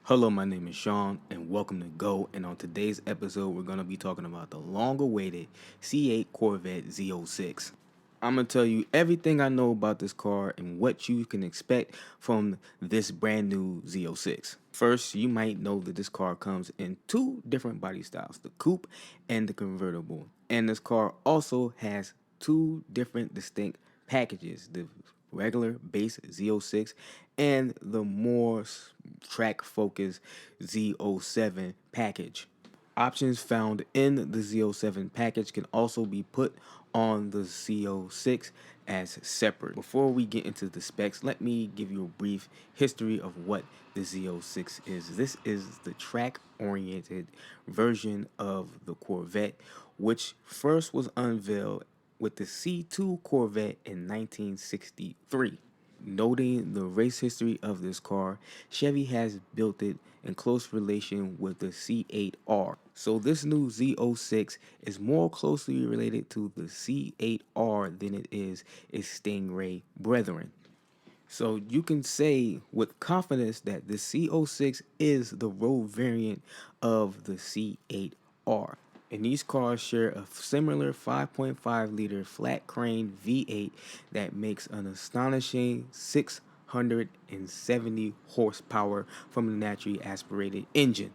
Hello, my name is Shaun, and welcome to Go. And on today's episode, we're going to be talking about the long awaited C8 Corvette Z06. I'm going to tell you everything I know about this car and what you can expect from this brand new Z06. First, you might know that this car comes in two different body styles, the coupe and the convertible. And this car also has two different distinct packages, the regular base Z06 and the more track focused Z07 package. Options found in the Z07 package can also be put on the Z06 as separate. Before we get into the specs, let me give you a brief history of what the Z06 is. This is the track oriented version of the Corvette, which first was unveiled with the C2 Corvette in 1963. Noting the race history of this car, Chevy has built it in close relation with the C8R. So this new Z06 is more closely related to the C8R than it is its Stingray brethren. So you can say with confidence that the C06 is the road variant of the C8R. And these cars share a similar 5.5 liter flat crane V8 that makes an astonishing 670 horsepower from the naturally aspirated engine.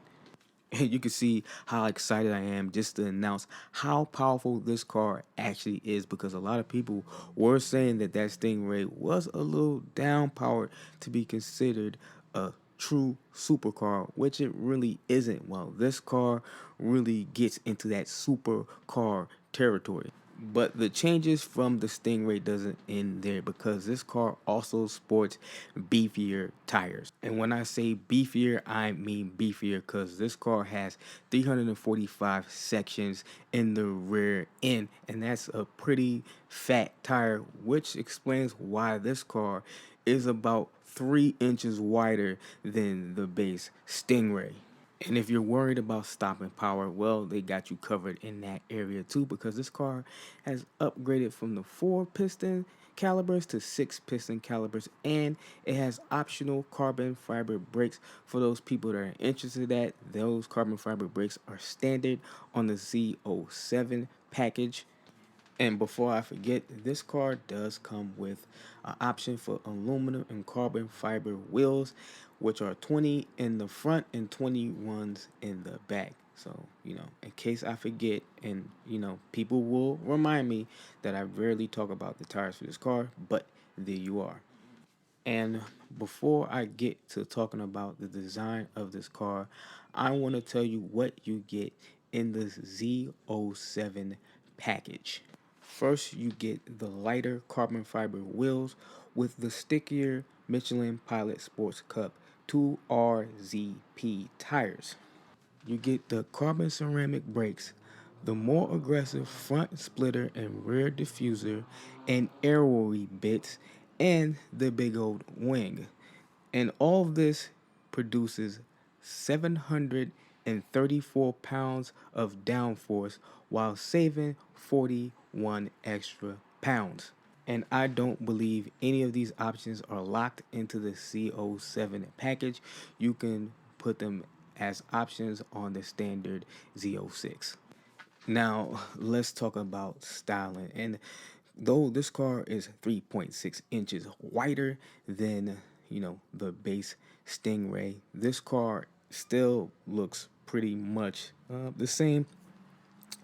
And you can see how excited I am just to announce how powerful this car actually is, because a lot of people were saying that Stingray was a little down powered to be considered a true supercar, which it really isn't. Well, this car really gets into that supercar territory. But the changes from the Stingray doesn't end there, because this car also sports beefier tires. And when I say beefier, I mean beefier, because this car has 345 sections in the rear end, and that's a pretty fat tire, which explains why this car is about 3 inches wider than the base Stingray. And if you're worried about stopping power, well, they got you covered in that area too, because this car has upgraded from the 4 piston calibers to 6 piston calibers, and it has optional carbon fiber brakes for those people that are interested in that. Those carbon fiber brakes are standard on the Z07 package. And before I forget, this car does come with an option for aluminum and carbon fiber wheels, which are 20 in the front and 21s in the back. So, in case I forget, and, people will remind me that I rarely talk about the tires for this car, but there you are. And before I get to talking about the design of this car, I want to tell you what you get in the Z07 package. First, you get the lighter carbon fiber wheels with the stickier Michelin Pilot Sports Cup 2RZP tires. You get the carbon ceramic brakes, the more aggressive front splitter and rear diffuser, and airway bits, and the big old wing. And all of this produces 734 pounds of downforce while saving 41 extra pounds. And I don't believe any of these options are locked into the Z07 package. You can put them as options on the standard Z06. Now, let's talk about styling. And though this car is 3.6 inches wider than, the base Stingray, this car still looks pretty much the same,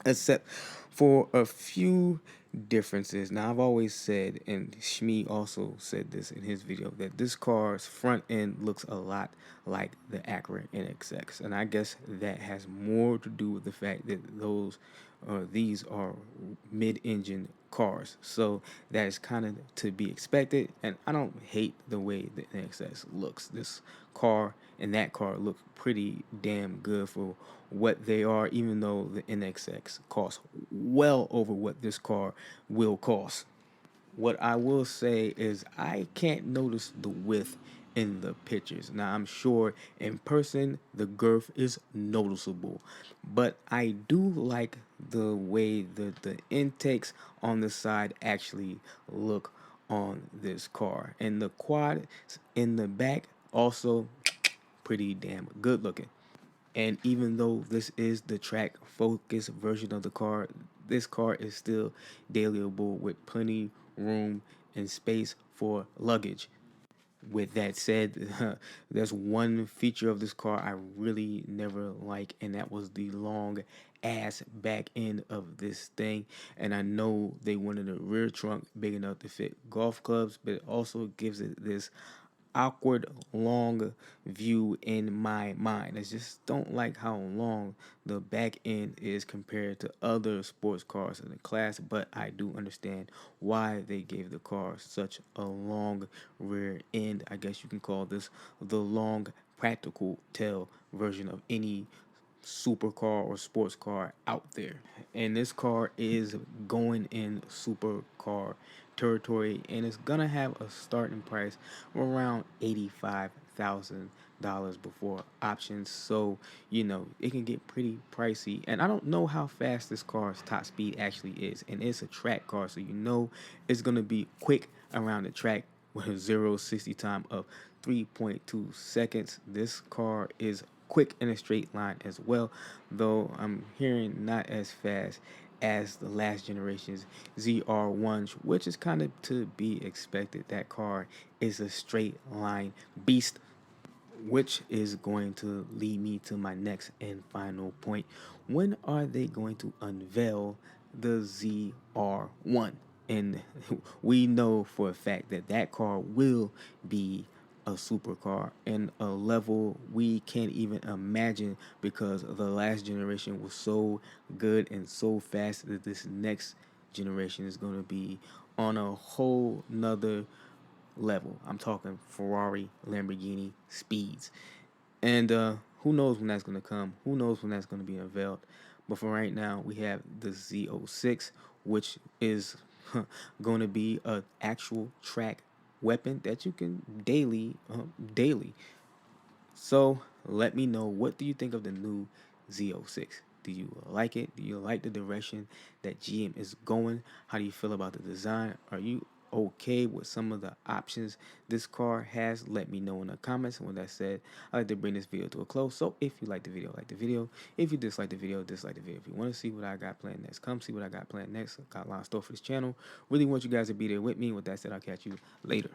except for a few differences. Now, I've always said, and Shmi also said this in his video, that this car's front end looks a lot like the Acura NXX, and I guess that has more to do with the fact that these are mid-engine cars, so that is kind of to be expected. And I don't hate the way the NXX looks. This car and that car look pretty damn good for what they are, even though the NXX costs well over what this car will cost. What I will say is I can't notice the width in the pictures. Now, I'm sure in person the girth is noticeable, but I do like the way the intakes on the side actually look on this car. And the quad in the back also pretty damn good looking. And even though this is the track focused version of the car, this car is still dailyable with plenty room and space for luggage. With that said, there's one feature of this car I really never like, and that was the long ass back end of this thing. And I know they wanted a rear trunk big enough to fit golf clubs, but it also gives it this awkward long view in my mind. I just don't like how long the back end is compared to other sports cars in the class, but I do understand why they gave the car such a long rear end. I guess you can call this the long practical tail version of any supercar or sports car out there. And this car is going in supercar territory, and it's gonna have a starting price of around $85,000 before options. So it can get pretty pricey. And I don't know how fast this car's top speed actually is, and it's a track car, so it's gonna be quick around the track with a 0 60 time of 3.2 seconds. This car is quick in a straight line as well, though I'm hearing not as fast as the last generation's ZR1s, which is kind of to be expected. That car is a straight line beast, which is going to lead me to my next and final point. When are they going to unveil the ZR1? And we know for a fact that that car will be a supercar in a level we can't even imagine, because the last generation was so good and so fast that this next generation is going to be on a whole nother level. I'm talking Ferrari, Lamborghini speeds. And who knows when that's going to come? Who knows when that's going to be unveiled? But for right now, we have the Z06, which is going to be an actual track weapon that you can daily. So let me know, what do you think of the new Z06? Do you like it? Do you like the direction that GM is going? How do you feel about the design? Are you okay with some of the options this car has? Let me know in the comments. And with that said, I like to bring this video to a close. So if you like the video, like the video. If you dislike the video, dislike the video. If you want to see what I got planned next, come see what I got planned next. I got a lot of stuff for this channel. Really want you guys to be there with me. With that said, I'll catch you later.